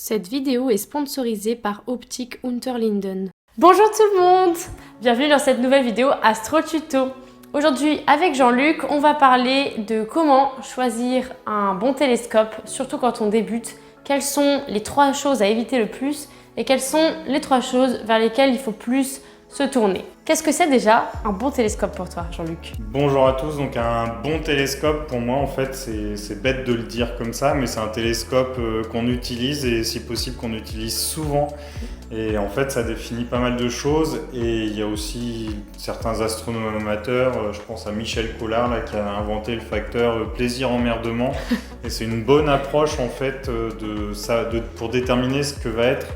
Cette vidéo est sponsorisée par Optique Unterlinden. Bonjour tout le monde! Bienvenue dans cette nouvelle vidéo Astro Tuto. Aujourd'hui, avec Jean-Luc, on va parler de comment choisir un bon télescope, surtout quand on débute. Quelles sont les 3 choses à éviter le plus et quelles sont les 3 choses vers lesquelles il faut plus se tourner. Qu'est-ce que c'est déjà un bon télescope pour toi, Jean-Luc? Bonjour à tous, donc un bon télescope pour moi en fait c'est bête de le dire comme ça, mais c'est un télescope qu'on utilise et si possible qu'on utilise souvent. Et en fait ça définit pas mal de choses et il y a aussi certains astronomes amateurs, je pense à Michel Collard là, qui a inventé le facteur plaisir emmerdement et c'est une bonne approche en fait pour déterminer ce que va être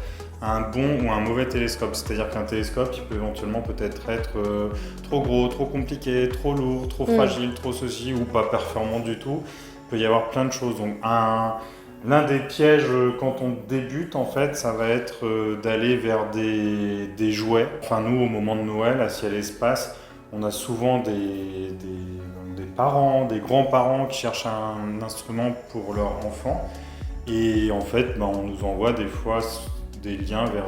un bon ou un mauvais télescope. C'est-à-dire qu'un télescope, il peut éventuellement peut-être être trop gros, trop compliqué, trop lourd, trop fragile, trop ceci ou pas performant du tout. Il peut y avoir plein de choses. Donc l'un des pièges quand on débute, en fait, ça va être d'aller vers des jouets. Enfin, nous, au moment de Noël, à Ciel Espace, on a souvent des parents, des grands-parents qui cherchent un instrument pour leur enfant. Et en fait, on nous envoie des fois des liens vers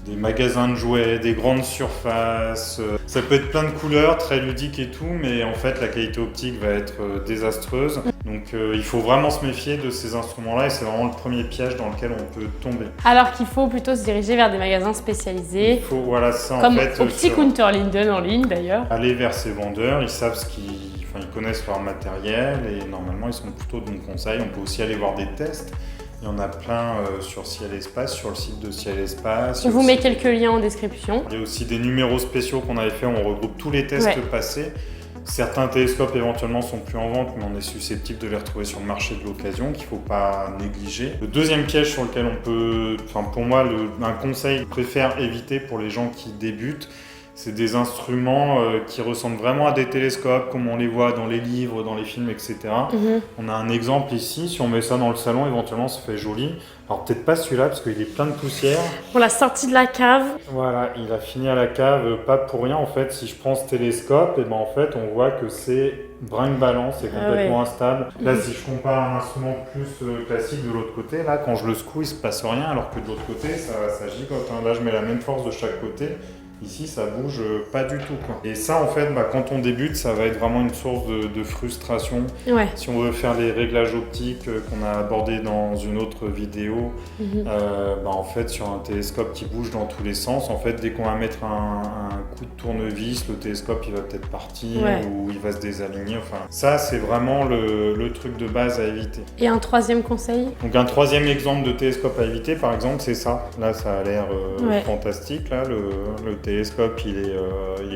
des magasins de jouets, des grandes surfaces. Ça peut être plein de couleurs, très ludique et tout, mais en fait la qualité optique va être désastreuse. Donc il faut vraiment se méfier de ces instruments-là et c'est vraiment le premier piège dans lequel on peut tomber. Alors qu'il faut plutôt se diriger vers des magasins spécialisés. Il faut, voilà, ça en comme fait. Optique Unterlinden en ligne d'ailleurs. Aller vers ces vendeurs, ils savent ils connaissent leur matériel et normalement ils sont plutôt de bons conseils. On peut aussi aller voir des tests. Il y en a plein sur Ciel Espace, sur le site de Ciel Espace. On vous met quelques liens en description. Il y a aussi des numéros spéciaux qu'on avait fait, on regroupe tous les tests passés. Certains télescopes éventuellement sont plus en vente, mais on est susceptible de les retrouver sur le marché de l'occasion, qu'il ne faut pas négliger. Le deuxième piège sur lequel on peut, pour moi, un conseil que je préfère éviter pour les gens qui débutent, c'est des instruments qui ressemblent vraiment à des télescopes, comme on les voit dans les livres, dans les films, etc. On a un exemple ici, si on met ça dans le salon, éventuellement ça fait joli. Alors peut-être pas celui-là, parce qu'il est plein de poussière. On l'a sorti de la cave. Voilà, il a fini à la cave, pas pour rien. En fait, si je prends ce télescope, et en fait, on voit que c'est brinque-ballant, c'est complètement instable. Là, si je compare un instrument plus classique de l'autre côté, là, quand je le secoue, il se passe rien, alors que de l'autre côté, ça gigote. Là, je mets la même force de chaque côté. Ici, ça bouge pas du tout, quoi. Et ça, en fait, quand on débute, ça va être vraiment une source de frustration. Si on veut faire les réglages optiques qu'on a abordés dans une autre vidéo, en fait, sur un télescope qui bouge dans tous les sens, en fait, dès qu'on va mettre un coup de tournevis, le télescope, il va peut-être partir ou il va se désaligner. Enfin, ça, c'est vraiment le truc de base à éviter. Et un troisième conseil? Donc, un troisième exemple de télescope à éviter, par exemple, c'est ça. Là, ça a l'air fantastique, là, le télescope, il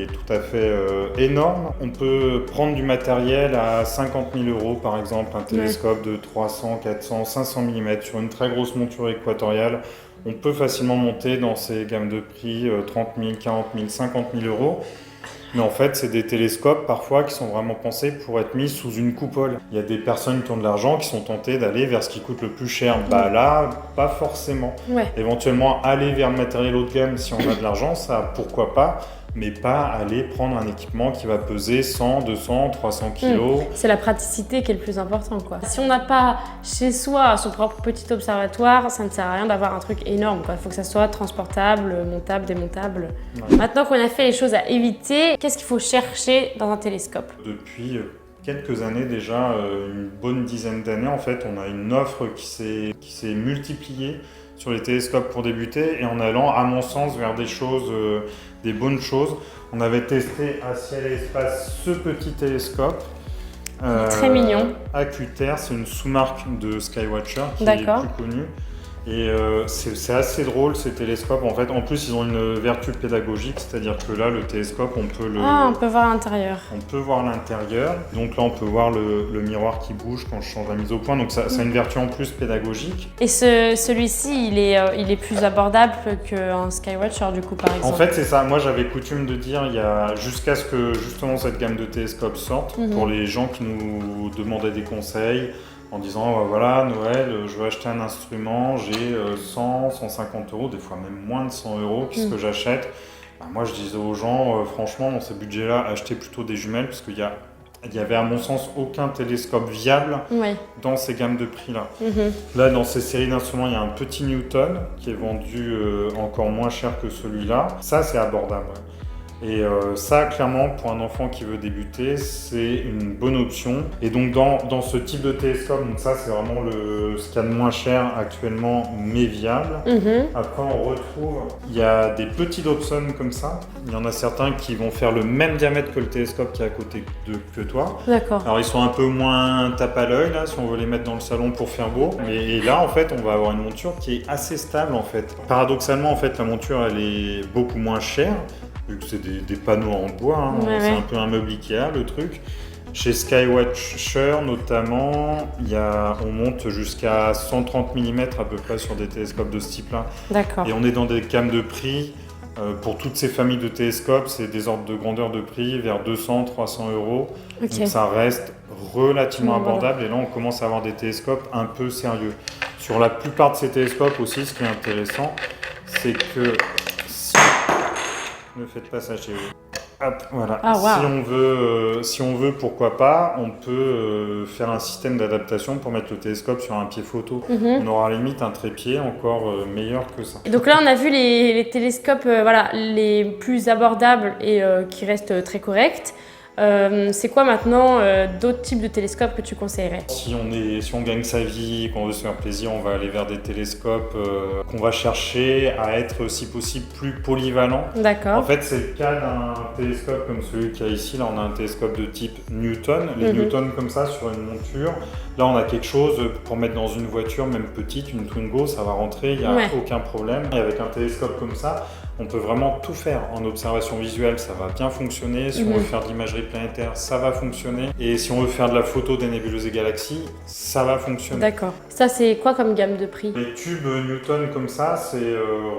est tout à fait énorme. On peut prendre du matériel à 50 000 € par exemple, un télescope de 300, 400, 500 mm sur une très grosse monture équatoriale. On peut facilement monter dans ces gammes de prix 30 000, 40 000, 50 000 €. Mais en fait, c'est des télescopes parfois qui sont vraiment pensés pour être mis sous une coupole. Il y a des personnes qui ont de l'argent qui sont tentées d'aller vers ce qui coûte le plus cher. Là, pas forcément. Éventuellement, aller vers le matériel haut de gamme si on a de l'argent, ça pourquoi pas. Mais pas aller prendre un équipement qui va peser 100, 200, 300 kilos. C'est la praticité qui est le plus important, quoi. Si on n'a pas chez soi son propre petit observatoire, ça ne sert à rien d'avoir un truc énorme, quoi. Il faut que ça soit transportable, montable, démontable. Maintenant qu'on a fait les choses à éviter, qu'est-ce qu'il faut chercher dans un télescope? Depuis quelques années déjà, une bonne dizaine d'années, en fait, on a une offre qui s'est multipliée sur les télescopes pour débuter et en allant, à mon sens, vers des bonnes choses. On avait testé à Ciel et Espace ce petit télescope. Très mignon. Acuter, c'est une sous-marque de Skywatcher qui est plus connue. Et c'est assez drôle ces télescopes. En fait, en plus, ils ont une vertu pédagogique, c'est-à-dire que là, le télescope, on peut voir l'intérieur. On peut voir l'intérieur. Donc là, on peut voir le miroir qui bouge quand je change la mise au point. Donc ça a une vertu en plus pédagogique. Et celui-ci, il est plus abordable qu'un Skywatcher, du coup, par exemple. En fait, c'est ça. Moi, j'avais coutume de dire, jusqu'à ce que justement cette gamme de télescopes sorte, pour les gens qui nous demandaient des conseils, en disant voilà, Noël, je veux acheter un instrument, j'ai 100, 150 €, des fois même moins de 100 €, qu'est-ce que j'achète? Moi je disais aux gens, franchement, dans ces budgets-là, achetez plutôt des jumelles parce qu'il y a il y avait à mon sens aucun télescope viable Ouais. dans ces gammes de prix-là. Mhm. Là, dans ces séries d'instruments, il y a un petit Newton qui est vendu encore moins cher que celui-là. Ça, c'est abordable. Ouais. Et ça, clairement, pour un enfant qui veut débuter, c'est une bonne option. Et donc, dans ce type de télescope, donc ça, c'est vraiment ce qu'il y a de moins cher actuellement, mais viable. Mhm. Après, on retrouve, il y a des petits Dobson comme ça. Il y en a certains qui vont faire le même diamètre que le télescope qui est à côté que toi. D'accord. Alors, ils sont un peu moins tape à l'œil, là, si on veut les mettre dans le salon pour faire beau. Et là, en fait, on va avoir une monture qui est assez stable, en fait. Paradoxalement, en fait, la monture, elle est beaucoup moins chère, vu que c'est des panneaux en bois, hein. Ouais, C'est ouais. un peu un meuble Ikea, le truc. Chez Skywatcher notamment, on monte jusqu'à 130 mm à peu près sur des télescopes de ce type-là. D'accord. Et on est dans des gammes de prix, pour toutes ces familles de télescopes, c'est des ordres de grandeur de prix vers 200-300 euros. Ok. Donc ça reste relativement Voilà. abordable et là on commence à avoir des télescopes un peu sérieux. Sur la plupart de ces télescopes aussi, ce qui est intéressant, c'est que si... Ne faites pas ça chez vous. Hop, voilà. Ah, wow. Si on veut, pourquoi pas, on peut faire un système d'adaptation pour mettre le télescope sur un pied photo. Mhm. On aura à la limite un trépied encore meilleur que ça. Et donc là, on a vu les télescopes voilà, les plus abordables et qui restent très corrects. C'est quoi maintenant d'autres types de télescopes que tu conseillerais? Si on gagne sa vie, qu'on veut se faire plaisir, on va aller vers des télescopes qu'on va chercher à être, si possible, plus polyvalents. En D'accord. fait, c'est le cas d'un télescope comme celui qu'il y a ici. Là, on a un télescope de type Newton. Les Newton comme ça sur une monture. Là, on a quelque chose pour mettre dans une voiture, même petite, une Twingo, ça va rentrer, il n'y a aucun problème. Et avec un télescope comme ça, on peut vraiment tout faire. En observation visuelle, ça va bien fonctionner. Si on veut faire de l'imagerie planétaire, ça va fonctionner. Et si on veut faire de la photo des nébuleuses et galaxies, ça va fonctionner. D'accord. Ça, c'est quoi comme gamme de prix? Les tubes Newton comme ça, c'est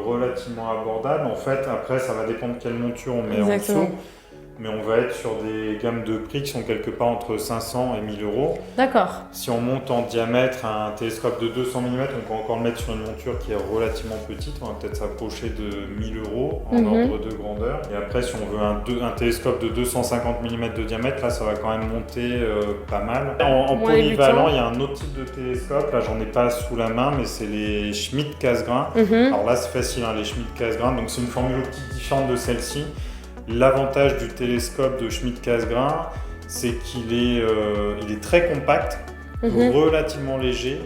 relativement abordable. En fait, après, ça va dépendre quelle monture on met en dessous. Mais on va être sur des gammes de prix qui sont quelque part entre 500 et 1000 euros. D'accord. Si on monte en diamètre un télescope de 200 mm, on peut encore le mettre sur une monture qui est relativement petite. On va peut-être s'approcher de 1000 euros en ordre de grandeur. Et après, si on veut un télescope de 250 mm de diamètre, là, ça va quand même monter pas mal. En polyvalent, il y a un autre type de télescope. Là, j'en ai pas sous la main, mais c'est les Schmidt-Cassegrain. Alors là, c'est facile, hein, les Schmidt-Cassegrain. Donc, c'est une formule optique différente de celle-ci. L'avantage du télescope de Schmidt-Cassegrain, c'est qu'il est très compact, relativement léger.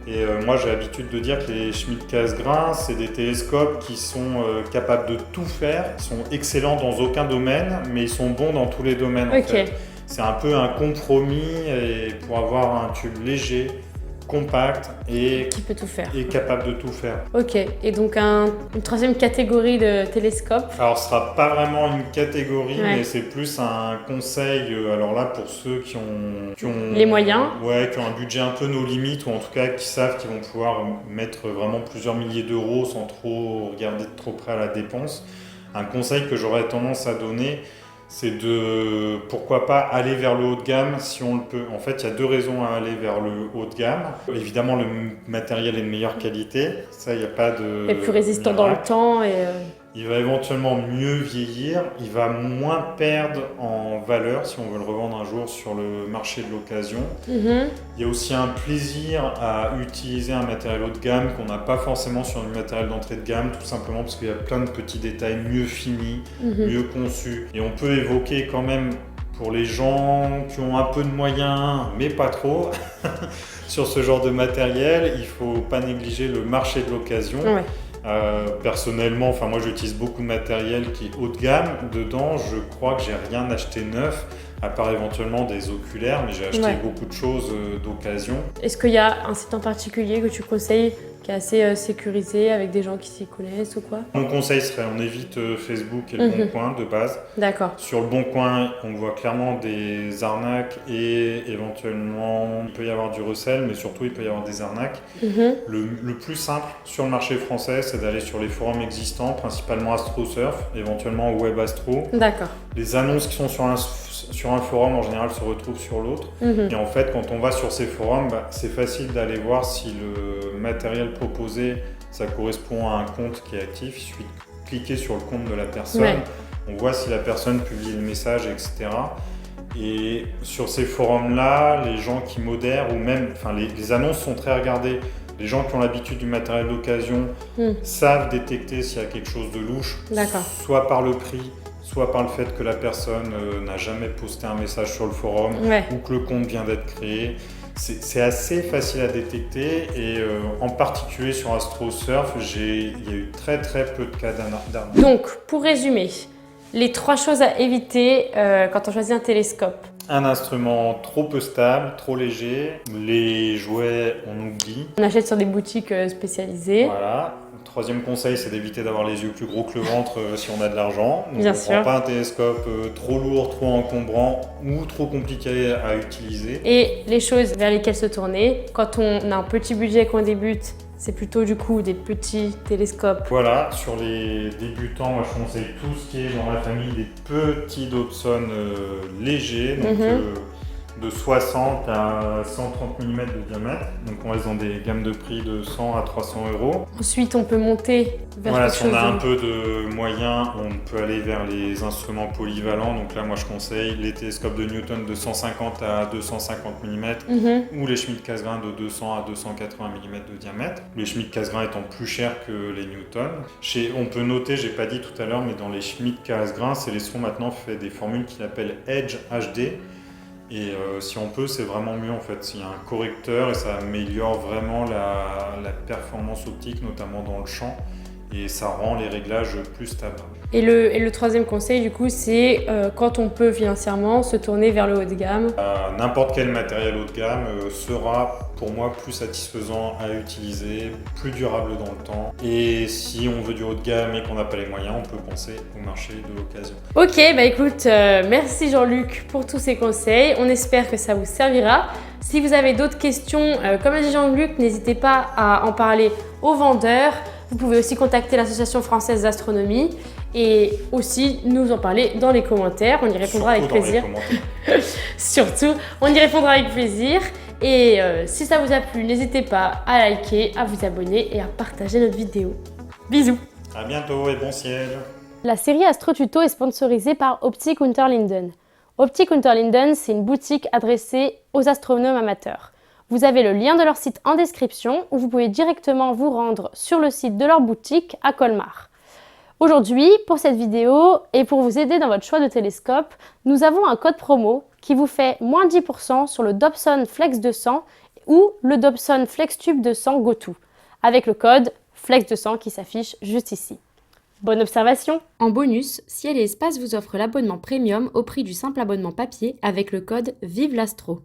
Et moi, j'ai l'habitude de dire que les Schmidt-Cassegrain, c'est des télescopes qui sont capables de tout faire. Ils sont excellents dans aucun domaine, mais ils sont bons dans tous les domaines. En fait. C'est un peu un compromis pour avoir un tube léger, compact et qui peut tout faire. Et capable de tout faire. Ok, et donc une troisième catégorie de télescope. Alors ce sera pas vraiment une catégorie, mais c'est plus un conseil. Alors là, pour ceux qui ont les moyens. Ouais, qui ont un budget un peu nos limites, ou en tout cas qui savent qu'ils vont pouvoir mettre vraiment plusieurs milliers d'euros sans trop regarder de trop près à la dépense. Un conseil que j'aurais tendance à donner, c'est de, pourquoi pas, aller vers le haut de gamme si on le peut. En fait, il y a deux raisons à aller vers le haut de gamme. Évidemment, le matériel est de meilleure qualité. Ça, il n'y a pas de... Et plus résistant dans le temps. Il va éventuellement mieux vieillir. Il va moins perdre en valeur si on veut le revendre un jour sur le marché de l'occasion. Il y a aussi un plaisir à utiliser un matériel haut de gamme qu'on n'a pas forcément sur du matériel d'entrée de gamme, tout simplement parce qu'il y a plein de petits détails mieux finis, mieux conçus. Et on peut évoquer quand même, pour les gens qui ont un peu de moyens, mais pas trop, sur ce genre de matériel, il ne faut pas négliger le marché de l'occasion. Personnellement, moi j'utilise beaucoup de matériel qui est haut de gamme. Dedans, je crois que j'ai rien acheté neuf, à part éventuellement des oculaires, mais j'ai acheté beaucoup de choses d'occasion. Est-ce qu'il y a un site en particulier que tu conseilles qui est assez sécurisé avec des gens qui s'y connaissent ou quoi? Mon conseil serait, on évite Facebook et le Bon Coin de base. D'accord. Sur le Bon Coin, on voit clairement des arnaques et éventuellement il peut y avoir du recel, mais surtout il peut y avoir des arnaques. Le plus simple sur le marché français, c'est d'aller sur les forums existants, principalement AstroSurf, éventuellement WebAstro. D'accord. Les annonces qui sont sur un forum, en général, se retrouvent sur l'autre. Et en fait, quand on va sur ces forums, c'est facile d'aller voir si le matériel proposé, ça correspond à un compte qui est actif. Il suffit de cliquer sur le compte de la personne. On voit si la personne publie le message, etc. Et sur ces forums-là, les gens qui modèrent, ou même, enfin les annonces sont très regardées. Les gens qui ont l'habitude du matériel d'occasion savent détecter s'il y a quelque chose de louche, soit par le prix, soit par le fait que la personne n'a jamais posté un message sur le forum ou que le compte vient d'être créé. C'est assez facile à détecter et en particulier sur AstroSurf, il y a eu très peu de cas d'arnaque. Donc, pour résumer, les 3 choses à éviter quand on choisit un télescope. Un instrument trop peu stable, trop léger. Les jouets, on oublie. On achète sur des boutiques spécialisées. Voilà. Le troisième conseil, c'est d'éviter d'avoir les yeux plus gros que le ventre si on a de l'argent. Donc, Bien on sûr. ne prend pas un télescope trop lourd, trop encombrant ou trop compliqué à utiliser. Et les choses vers lesquelles se tourner. Quand on a un petit budget qu'on débute, c'est plutôt du coup des petits télescopes. Voilà, sur les débutants, moi je conseille tout ce qui est dans la famille des petits Dobson légers, donc de 60 à 130 mm de diamètre. Donc on reste dans des gammes de prix de 100 à 300 €. Ensuite, on peut monter vers quelque chose. Si on a un peu de moyens, on peut aller vers les instruments polyvalents. Donc là, moi je conseille les télescopes de Newton de 150 à 250 mm ou les Schmidt-Cassegrain de 200 à 280 mm de diamètre. Les Schmidt-Cassegrain étant plus chers que les Newton. On peut noter, j'ai pas dit tout à l'heure, mais dans les Schmidt-Cassegrain, Célestron maintenant fait des formules qu'il appelle Edge HD. Et si on peut, c'est vraiment mieux en fait. S'il y a un correcteur et ça améliore vraiment la performance optique, notamment dans le champ. Et ça rend les réglages plus stables. Et le troisième conseil, du coup, c'est quand on peut financièrement se tourner vers le haut de gamme. N'importe quel matériel haut de gamme sera pour moi plus satisfaisant à utiliser, plus durable dans le temps. Et si on veut du haut de gamme et qu'on n'a pas les moyens, on peut penser au marché de l'occasion. Ok, bah écoute, merci Jean-Luc pour tous ces conseils. On espère que ça vous servira. Si vous avez d'autres questions, comme a dit Jean-Luc, n'hésitez pas à en parler aux vendeurs. Vous pouvez aussi contacter l'Association française d'astronomie et aussi nous en parler dans les commentaires. On y répondra avec plaisir. Surtout, on y répondra avec plaisir. Et si ça vous a plu, n'hésitez pas à liker, à vous abonner et à partager notre vidéo. Bisous. À bientôt et bon ciel. La série Astro Tuto est sponsorisée par Optik Unterlinden. Optik Unterlinden, c'est une boutique adressée aux astronomes amateurs. Vous avez le lien de leur site en description ou vous pouvez directement vous rendre sur le site de leur boutique à Colmar. Aujourd'hui, pour cette vidéo et pour vous aider dans votre choix de télescope, nous avons un code promo qui vous fait moins 10% sur le Dobson Flex 200 ou le Dobson FlexTube 200 GoTo avec le code Flex 200 qui s'affiche juste ici. Bonne observation! En bonus, Ciel et Espace vous offre l'abonnement premium au prix du simple abonnement papier avec le code Vive l'Astro.